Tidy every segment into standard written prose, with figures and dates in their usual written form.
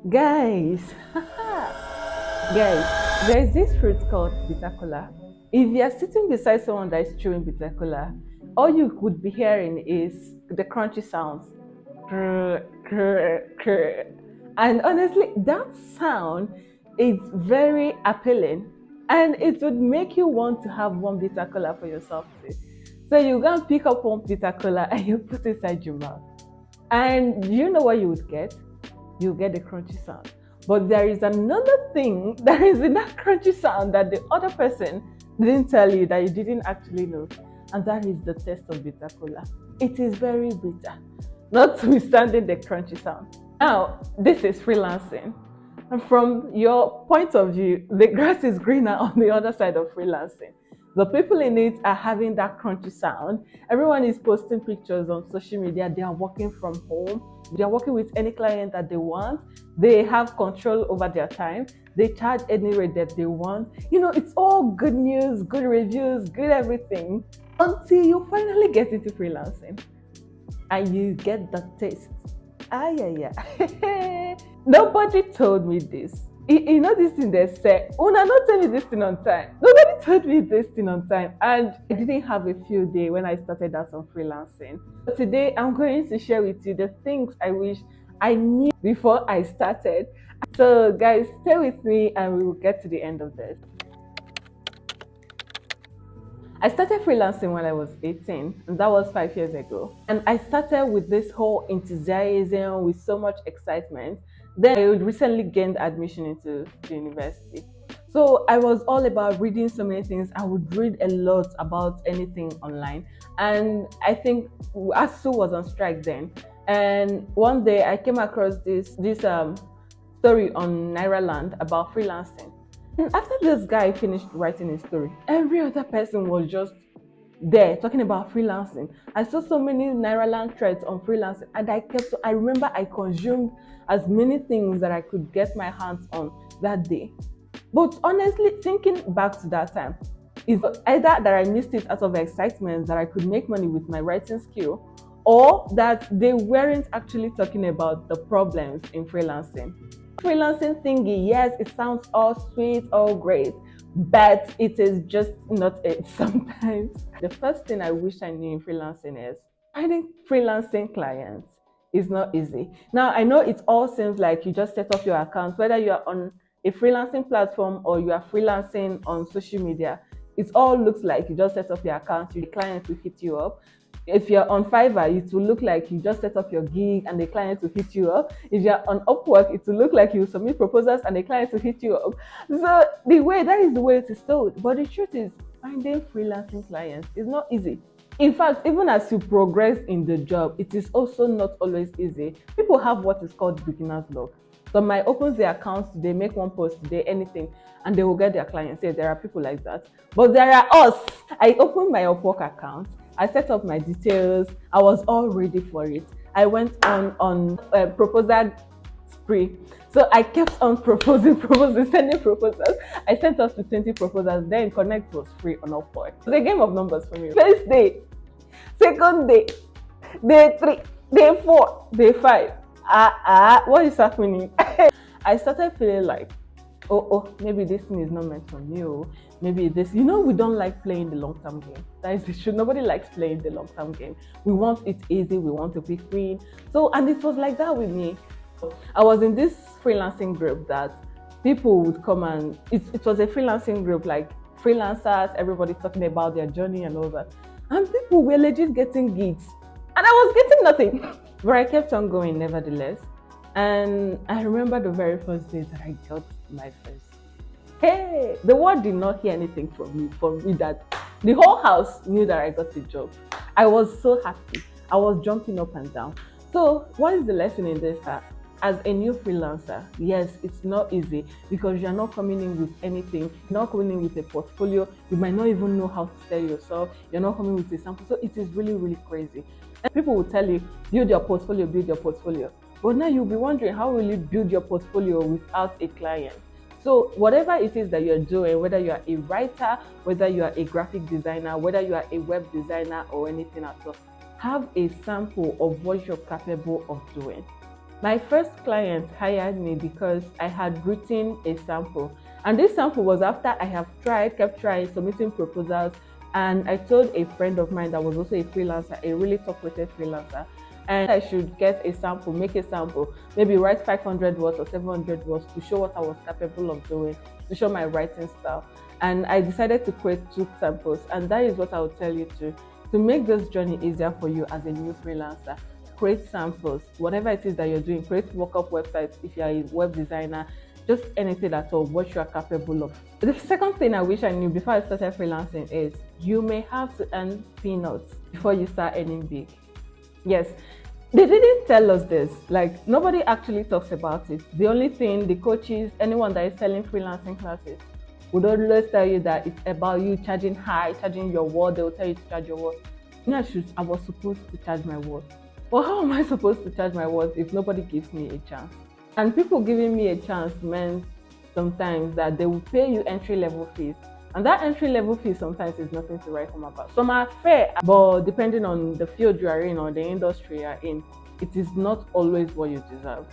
Guys, guys, there's this fruit called bitter cola. If you're sitting beside someone that is chewing bitter cola, all you would be hearing is the crunchy sounds. Krr, krr, krr. And honestly, that sound is very appealing and it would make you want to have one bitter cola for yourself too. So you go and pick up one bitter cola and you put it inside your mouth. And you know what you would get? You get the crunchy sound. But there is another thing that is in that crunchy sound that the other person didn't tell you, that you didn't actually know. And that is the taste of bitter cola. It is very bitter, notwithstanding the crunchy sound. Now, this is freelancing. And from your point of view, the grass is greener on the other side of freelancing. The people in it are having that crunchy sound. Everyone is posting pictures on social media. They are working from home. They are working with any client that they want. They have control over their time. They charge any rate that they want. You know, it's all good news, good reviews, good everything, until you finally get into freelancing and you get the taste. Ah, yeah, yeah. Nobody told me this. You know this thing they say, Una, not tell me this thing on time. Nobody told me this thing on time. And I didn't have a field day when I started out on freelancing. But today I'm going to share with you the things I wish I knew before I started. So guys, stay with me and we will get to the end of this. I started freelancing when I was 18, and that was 5 years ago. And I started with this whole enthusiasm, with so much excitement. Then I recently gained admission into the university. So I was all about reading so many things. I would read a lot about anything online. And I think ASU was on strike then. And one day I came across this story on Nairaland about freelancing. And after this guy finished writing his story, every other person was just there talking about freelancing. I saw so many Nairaland threads on freelancing, and I remember I consumed as many things that I could get my hands on that day. But honestly, thinking back to that time, is either that I missed it out of excitement that I could make money with my writing skill, or that they weren't actually talking about the problems in freelancing. Freelancing thingy, yes, it sounds all sweet, all great, but it is just not it sometimes. The first thing I wish I knew in freelancing is finding freelancing clients is not easy. Now, I know it all seems like you just set up your account, whether you are on a freelancing platform or you are freelancing on social media. It all looks like you just set up your account, your client will hit you up. If you're on Fiverr, it will look like you just set up your gig and the client will hit you up. If you're on Upwork, it will look like you submit proposals and the client will hit you up. So that is the way it is told. But the truth is, finding freelancing clients is not easy. In fact, even as you progress in the job, it is also not always easy. People have what is called beginner's luck. Some might open their accounts today, make one post today, anything, and they will get their clients. Yeah, there are people like that. But there are us. I opened my Upwork account. I set up my details. I was all ready for it. I went on a proposal spree. So I kept on proposing, sending proposals. I sent us to 20 proposals. Then Connect was free on Upwork. It's a game of numbers for me. First day, second day, day 3, day 4, day 5. What is happening? I started feeling like, oh, maybe this thing is not meant for me. Maybe this, we don't like playing the long-term game. That is the truth. Nobody likes playing the long-term game. We want it easy. We want to be free. So, and it was like that with me. I was in this freelancing group that people would come and it was a freelancing group, like freelancers, everybody talking about their journey and all that. And people were legit getting gigs. And I was getting nothing. But I kept on going nevertheless. And I remember the very first day that I got my first. Hey, the world did not hear anything from me that the whole house knew that I got the job. I was so happy. I was jumping up and down. So what is the lesson in this? As a new freelancer, yes, it's not easy because you're not coming in with anything. You're not coming in with a portfolio. You might not even know how to sell yourself. You're not coming with a sample. So it is really, really crazy. And people will tell you, build your portfolio. But now you'll be wondering, how will you build your portfolio without a client? So whatever it is that you're doing, whether you are a writer, whether you are a graphic designer, whether you are a web designer or anything at all, have a sample of what you're capable of doing. My first client hired me because I had written a sample. And this sample was after I have tried, kept trying, submitting proposals. And I told a friend of mine that was also a freelancer, a really top rated freelancer, and I should get a sample, make a sample, maybe write 500 words or 700 words to show what I was capable of doing, to show my writing style. And I decided to create 2 samples. And that is what I will tell you to make this journey easier for you as a new freelancer. Create samples, whatever it is that you're doing. Create mock-up websites if you're a web designer, just anything at all, what you are capable of. The second thing I wish I knew before I started freelancing is you may have to earn peanuts before you start earning big. Yes, they didn't tell us this. Like, nobody actually talks about it. The only thing, the coaches, anyone that is selling freelancing classes would always tell you that it's about you charging high, charging your word. They will tell you to charge your word. I was supposed to charge my word. Well, how am I supposed to charge my worth if nobody gives me a chance? And people giving me a chance meant sometimes that they will pay you entry level fees. And that entry level fee sometimes is nothing to write home about. Some are fair, but depending on the field you are in or the industry you are in, it is not always what you deserve.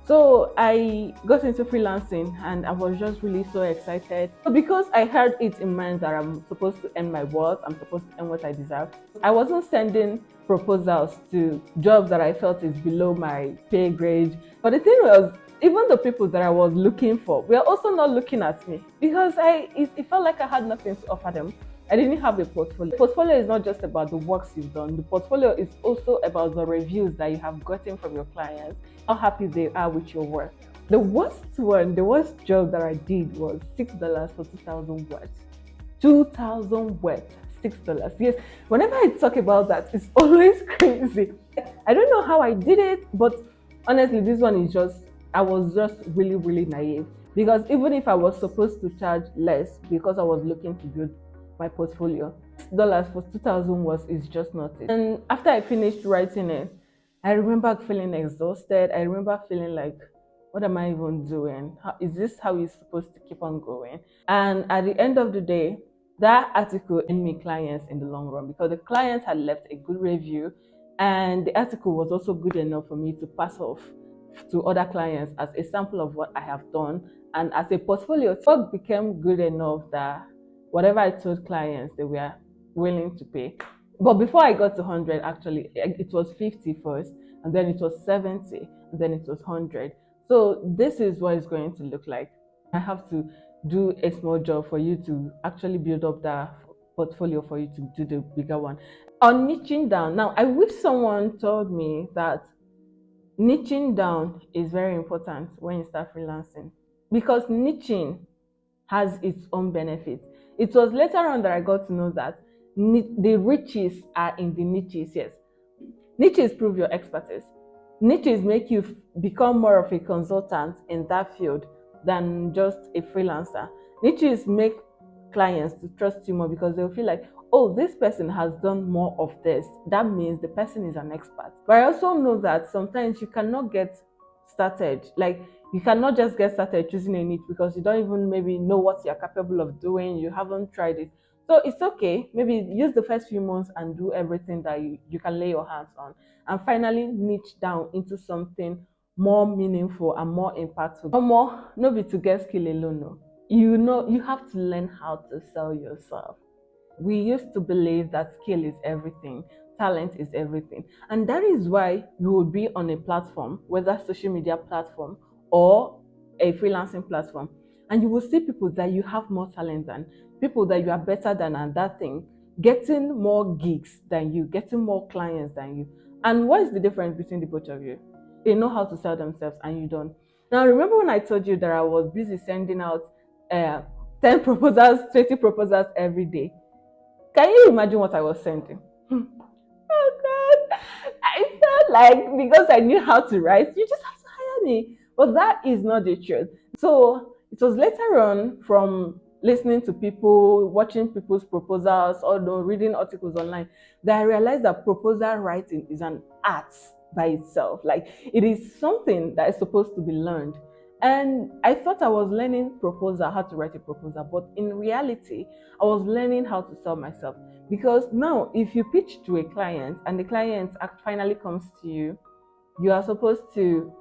So I got into freelancing and I was just really so excited. So because I had it in mind that I'm supposed to earn my worth, I'm supposed to earn what I deserve, I wasn't sending proposals to jobs that I felt is below my pay grade. But the thing was, even the people that I was looking for were also not looking at me because it felt like I had nothing to offer them. I didn't have a portfolio. The portfolio is not just about the works you've done. The portfolio is also about the reviews that you have gotten from your clients, how happy they are with your work. The worst job that I did was $6 for 2,000 words. 2,000 words, $6. Yes, whenever I talk about that, it's always crazy. I don't know how I did it, but honestly, this one is I was just really, really naive. Because even if I was supposed to charge less because I was looking to build my portfolio, $6 for 2,000 words is just not it. And after I finished writing it, I remember feeling exhausted. I remember feeling like, what am I even doing? Is this how it's supposed to keep on going? And at the end of the day, that article earned me clients in the long run because the clients had left a good review and the article was also good enough for me to pass off to other clients as a sample of what I have done. And as a portfolio, work became good enough that whatever I told clients, they were willing to pay. But before I got to 100, actually, it was 50 first, and then it was 70, and then it was 100. So this is what it's going to look like. I have to do a small job for you to actually build up that portfolio for you to do the bigger one. On niching down, now I wish someone told me that niching down is very important when you start freelancing because niching has its own benefits. It was later on that I got to know that the riches are in the niches. Yes, niches prove your expertise. Niches make you become more of a consultant in that field than just a freelancer. Niches make clients to trust you more because they'll feel like, oh, this person has done more of this. That means the person is an expert. But I also know that sometimes you cannot get started. Like, you cannot just get started choosing a niche because you don't even maybe know what you're capable of doing. You haven't tried it. So it's okay. Maybe use the first few months and do everything that you can lay your hands on. And finally niche down into something more meaningful and more impactful. No more, no be to get skill alone. No. You have to learn how to sell yourself. We used to believe that skill is everything, talent is everything. And that is why you will be on a platform, whether social media platform or a freelancing platform, and you will see people that you have more talent than, people that you are better than at that thing, getting more gigs than you, getting more clients than you. And what is the difference between the both of you? They know how to sell themselves and you don't. Now, remember when I told you that I was busy sending out 10 proposals, 20 proposals every day? Can you imagine what I was sending? Oh God. I felt like because I knew how to write, you just have to hire me. But that is not the truth. So it was later on from listening to people, watching people's proposals, or reading articles online, that I realized that proposal writing is an art by itself. Like, it is something that is supposed to be learned. And I thought I was learning proposal, how to write a proposal, but in reality, I was learning how to sell myself. Because now, if you pitch to a client and the client finally comes to you, you are supposed to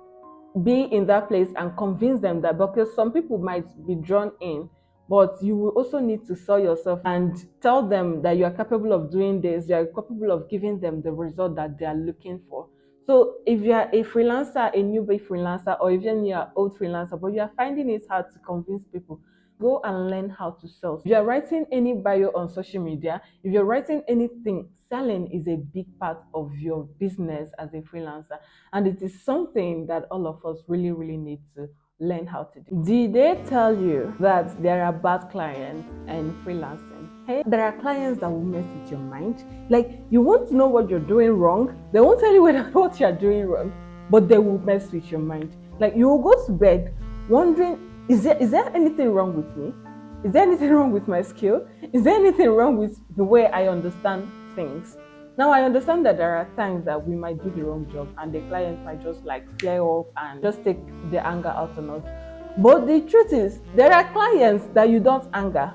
be in that place and convince them that, because some people might be drawn in, but you will also need to sell yourself and tell them that you are capable of doing this, you are capable of giving them the result that they are looking for. So if you are a freelancer, a newbie freelancer, or even you are old freelancer, but you are finding it hard to convince people, go and learn how to sell. If you're writing any bio on social media, if you're writing anything, selling is a big part of your business as a freelancer. And it is something that all of us really, really need to learn how to do. Did they tell you that there are bad clients in freelancing? Hey, there are clients that will mess with your mind. Like, you won't know what you're doing wrong. They won't tell you what you're doing wrong, but they will mess with your mind. Like, you will go to bed wondering, is there anything wrong with me? Is there anything wrong with my skill? Is there anything wrong with the way I understand things? Now, I understand that there are times that we might do the wrong job and the client might just like flare up and just take the anger out on us. But the truth is, there are clients that you don't anger.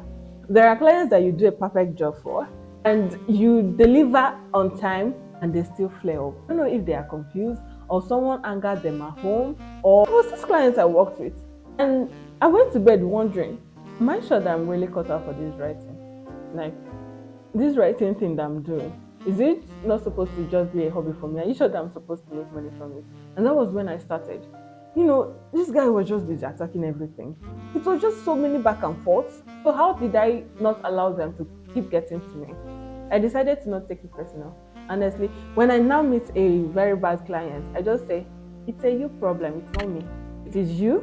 There are clients that you do a perfect job for and you deliver on time and they still flare up. I don't know if they are confused or someone angered them at home, or it was these clients I worked with. And I went to bed wondering, am I sure that I'm really cut out for this writing? Like, this writing thing that I'm doing, is it not supposed to just be a hobby for me? Are you sure that I'm supposed to make money from it? And that was when I started. This guy was just busy attacking everything. It was just so many back and forths. So how did I not allow them to keep getting to me? I decided to not take it personal. Honestly, when I now meet a very bad client, I just say, it's a you problem, it's not me. It is you,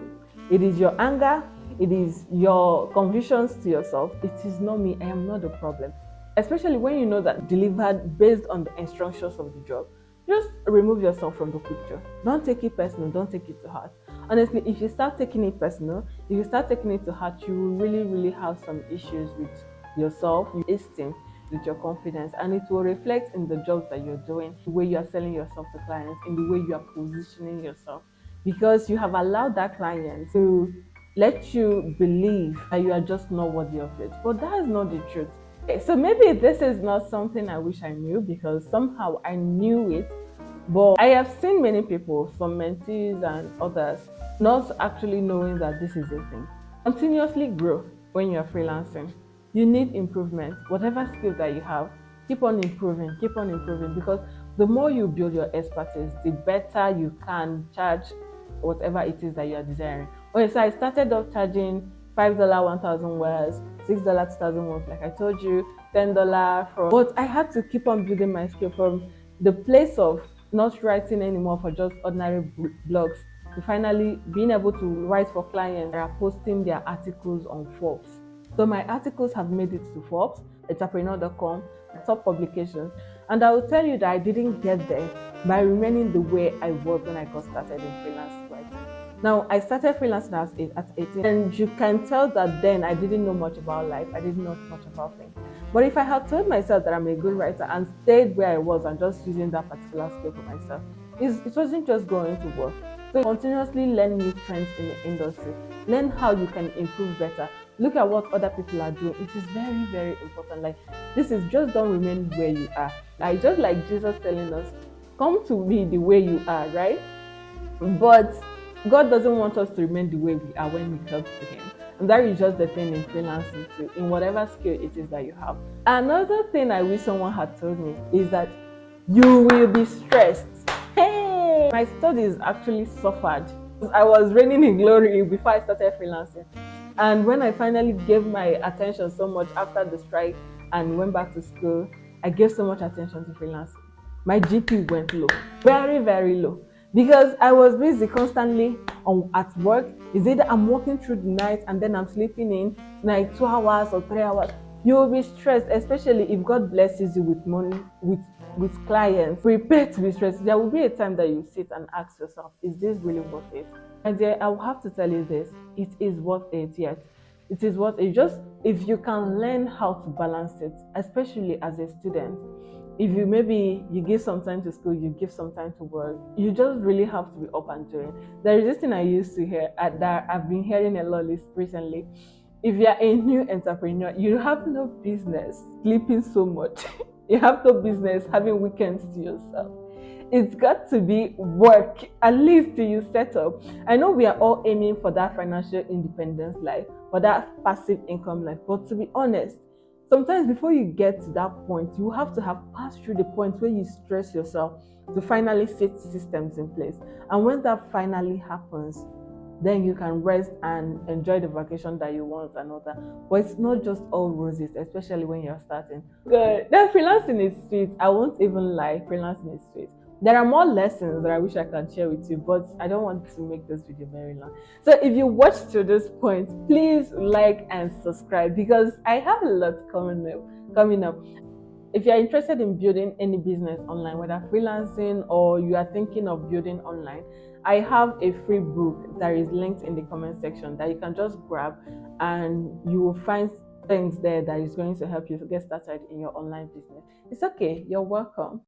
it is your anger, it is your confusions to yourself. It is not me, I am not the problem. Especially when you know that delivered based on the instructions of the job, just remove yourself from the picture. Don't take it personal, don't take it to heart. Honestly, if you start taking it personal, if you start taking it to heart, you will really, really have some issues with yourself, your esteem, with your confidence, and it will reflect in the jobs that you're doing, the way you are selling yourself to clients, in the way you are positioning yourself, because you have allowed that client to let you believe that you are just not worthy of it. But that is not the truth. Okay, so maybe this is not something I wish I knew, because somehow I knew it, but I have seen many people, some mentees and others, not actually knowing that this is a thing. Continuously grow when you're freelancing. You need improvement. Whatever skill that you have, keep on improving, because the more you build your expertise, the better you can charge whatever it is that you are desiring. Okay, so I started off charging $5 1,000 words, $6 2,000 words, like I told you, $10 from. But I had to keep on building my skill from the place of not writing anymore for just ordinary blogs to finally being able to write for clients that are posting their articles on Forbes. So my articles have made it to Forbes, entrepreneur.com, top publications. And I will tell you that I didn't get there by remaining the way I was when I got started in freelance writing. Now, I started freelancing at 18, and you can tell that then I didn't know much about life. I didn't know much about things. But if I had told myself that I'm a good writer and stayed where I was and just using that particular skill for myself, it wasn't just going to work. So continuously learn new trends in the industry. Learn how you can improve better. Look at what other people are doing. It is very, very important. Like, this is just don't remain where you are. Like, just like Jesus telling us, come to me the way you are, right? But God doesn't want us to remain the way we are when we come to Him. And that is just the thing in freelancing too, in whatever skill it is that you have. Another thing I wish someone had told me is that you will be stressed. Hey! My studies actually suffered. I was reigning in glory before I started freelancing. And when I finally gave my attention so much after the strike and went back to school, I gave so much attention to freelancing. My GP went low, very, very low, because I was busy constantly at work. Is it that I'm working through the night and then I'm sleeping in like 2 hours or 3 hours? You will be stressed, especially if God blesses you with money, with clients. Prepare to be stressed. There will be a time that you sit and ask yourself, is this really worth it? And I will have to tell you this, it is worth it, yes. It is worth it. Just if you can learn how to balance it, especially as a student. If you give some time to school, you give some time to work, you just really have to be up and doing. There is this thing I used to hear that I've been hearing a lot recently. If you're a new entrepreneur, you have no business sleeping so much. You have no business having weekends to yourself. it's got to be work, at least till you set up. I know we are all aiming for that financial independence life, for that passive income life. But to be honest, sometimes before you get to that point, you have to have passed through the point where you stress yourself to finally set systems in place. And when that finally happens, then you can rest and enjoy the vacation that you want and all that. But it's not just all roses, especially when you're starting. Good. Then freelancing is sweet. I won't even lie, freelancing is sweet. There are more lessons that I wish I can share with you, but I don't want to make this video very long. So if you watched to this point, please like and subscribe because I have a lot coming up. If you're interested in building any business online, whether freelancing or you are thinking of building online, I have a free book that is linked in the comment section that you can just grab, and you will find things there that is going to help you to get started in your online business. It's okay, you're welcome.